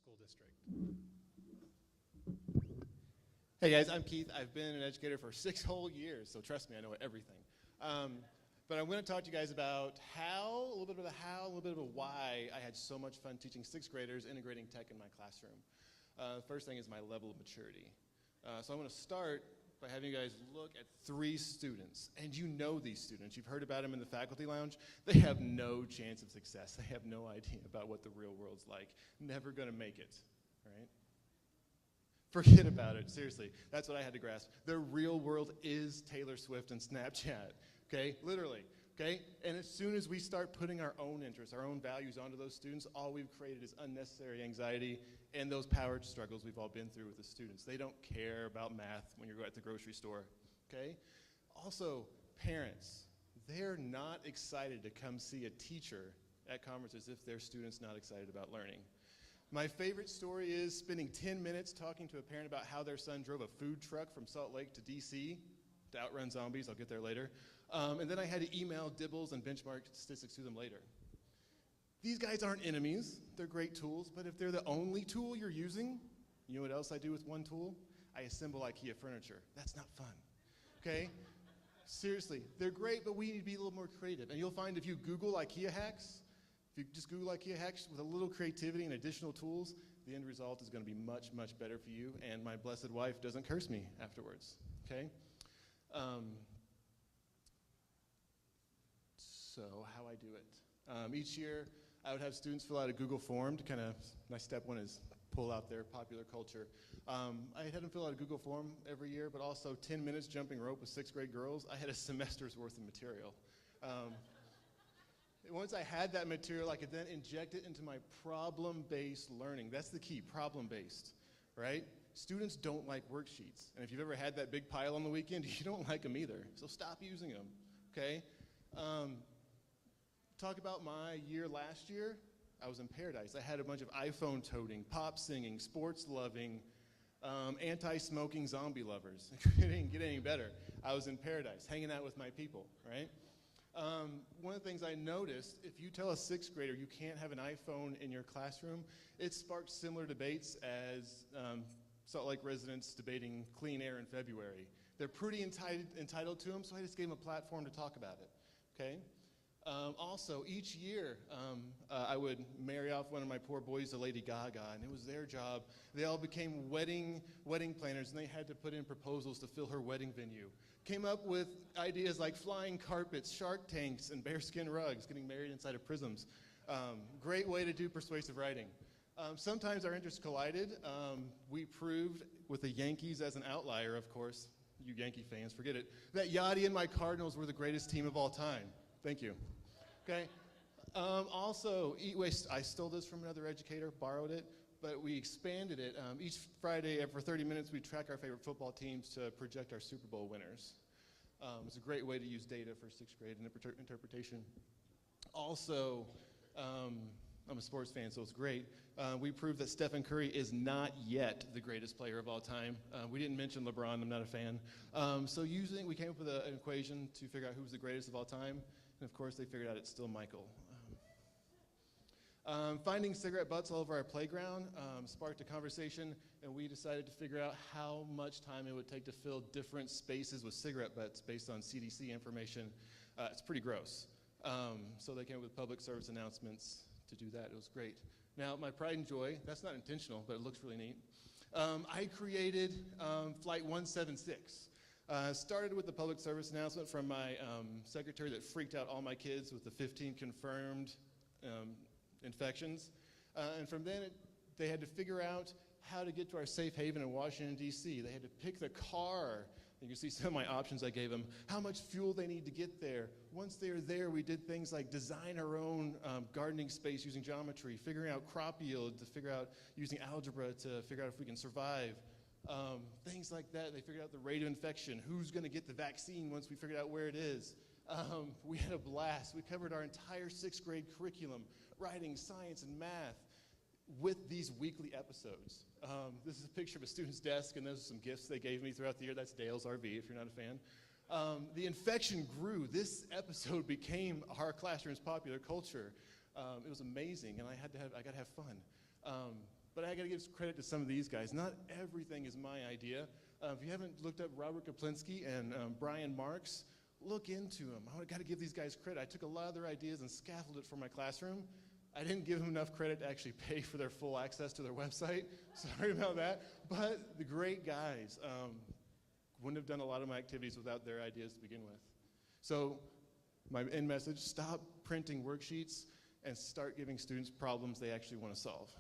School District. Hey guys, I'm Keith. I've been an educator for 6 whole years, so trust me, I know everything. But I'm going to talk to you guys about how, a little bit of a how, a little bit of a why I had so much fun teaching 6th graders integrating tech in my classroom. The first thing is my level of maturity. So I'm going to start by having you guys look at 3 students. And you know these students. You've heard about them in the faculty lounge. They have no chance of success. They have no idea about what the real world's like. Never going to make it, right? Forget about it, seriously. That's what I had to grasp. The real world is Taylor Swift and Snapchat, okay? Literally, okay? And as soon as we start putting our own interests, our own values onto those students, all we've created is unnecessary anxiety and those power struggles we've all been through with the students. They don't care about math when you're at the grocery store, okay? Also, parents, they're not excited to come see a teacher at conferences if their student's not excited about learning. My favorite story is spending 10 minutes talking to a parent about how their son drove a food truck from Salt Lake to DC to outrun zombies. I'll get there later. And then I had to email dibbles and benchmark statistics to them later. These guys aren't enemies. They're great tools, but if they're the only tool you're using, you know what else I do with one tool? I assemble IKEA furniture. That's not fun, okay? Seriously, they're great, but we need to be a little more creative. And you'll find if you Google IKEA hacks, if you just Google IKEA hacks with a little creativity and additional tools, the end result is going to be much, much better for you, and my blessed wife doesn't curse me afterwards, okay? So how I do it. Each year, I would have students fill out a Google form to kind of, my step 1 is pull out their popular culture. I had them fill out a Google form every year, but also 10 minutes jumping rope with 6th grade girls. I had a semester's worth of material. Once I had that material, I could then inject it into my problem-based learning. That's the key, problem-based, right? Students don't like worksheets. And if you've ever had that big pile on the weekend, you don't like them either. So stop using them, okay? Talk about my year last year. I was in paradise. I had a bunch of iPhone toting, pop singing, sports loving, anti-smoking zombie lovers. It didn't get any better. I was in paradise, hanging out with my people, right? One of the things I noticed, if you tell a 6th grader you can't have an iPhone in your classroom, it sparked similar debates as Salt Lake residents debating clean air in February. They're pretty entitled to them, so I just gave them a platform to talk about it, okay? Also, each year, I would marry off one of my poor boys to Lady Gaga, and it was their job. They all became wedding planners, and they had to put in proposals to fill her wedding venue. Came up with ideas like flying carpets, shark tanks, and bearskin rugs, getting married inside of prisms. Great way to do persuasive writing. Sometimes our interests collided. We proved, with the Yankees as an outlier, of course, you Yankee fans, forget it, that Yachty and my Cardinals were the greatest team of all time. Thank you. Okay. Also, Eat Waste, I stole this from another educator, borrowed it, but we expanded it. Each Friday, for 30 minutes, we track our favorite football teams to project our Super Bowl winners. It's a great way to use data for 6th grade interpretation. Also, I'm a sports fan, so it's great. We proved that Stephen Curry is not yet the greatest player of all time. We didn't mention LeBron, I'm not a fan. So we came up with an equation to figure out who's the greatest of all time. And of course, they figured out it's still Michael. Finding cigarette butts all over our playground sparked a conversation, and we decided to figure out how much time it would take to fill different spaces with cigarette butts based on CDC information. It's pretty gross. So they came up with public service announcements to do that. It was great. Now, my pride and joy, that's not intentional, but it looks really neat. I created Flight 176. Started with the public service announcement from my secretary that freaked out all my kids with the 15 confirmed infections. And from then, they had to figure out how to get to our safe haven in Washington, D.C. They had to pick the car. You can see some of my options I gave them, how much fuel they need to get there. Once they're there, we did things like design our own gardening space using geometry, figuring out crop yield to figure out using algebra to figure out if we can survive. Things like that. They figured out the rate of infection, who's going to get the vaccine once we figured out where it is. We had a blast. We covered our entire 6th grade curriculum, writing, science, and math, with these weekly episodes. This is a picture of a student's desk, and those are some gifts they gave me throughout the year. That's Dale's RV, if you're not a fan. The infection grew. This episode became our classroom's popular culture. It was amazing, and I got to have fun. But I got to give credit to some of these guys. Not everything is my idea. If you haven't looked up Robert Kaplinsky and Brian Marks, look into them. I got to give these guys credit. I took a lot of their ideas and scaffolded it for my classroom. I didn't give them enough credit to actually pay for their full access to their website. Sorry about that. But the great guys wouldn't have done a lot of my activities without their ideas to begin with. So my end message, stop printing worksheets and start giving students problems they actually want to solve.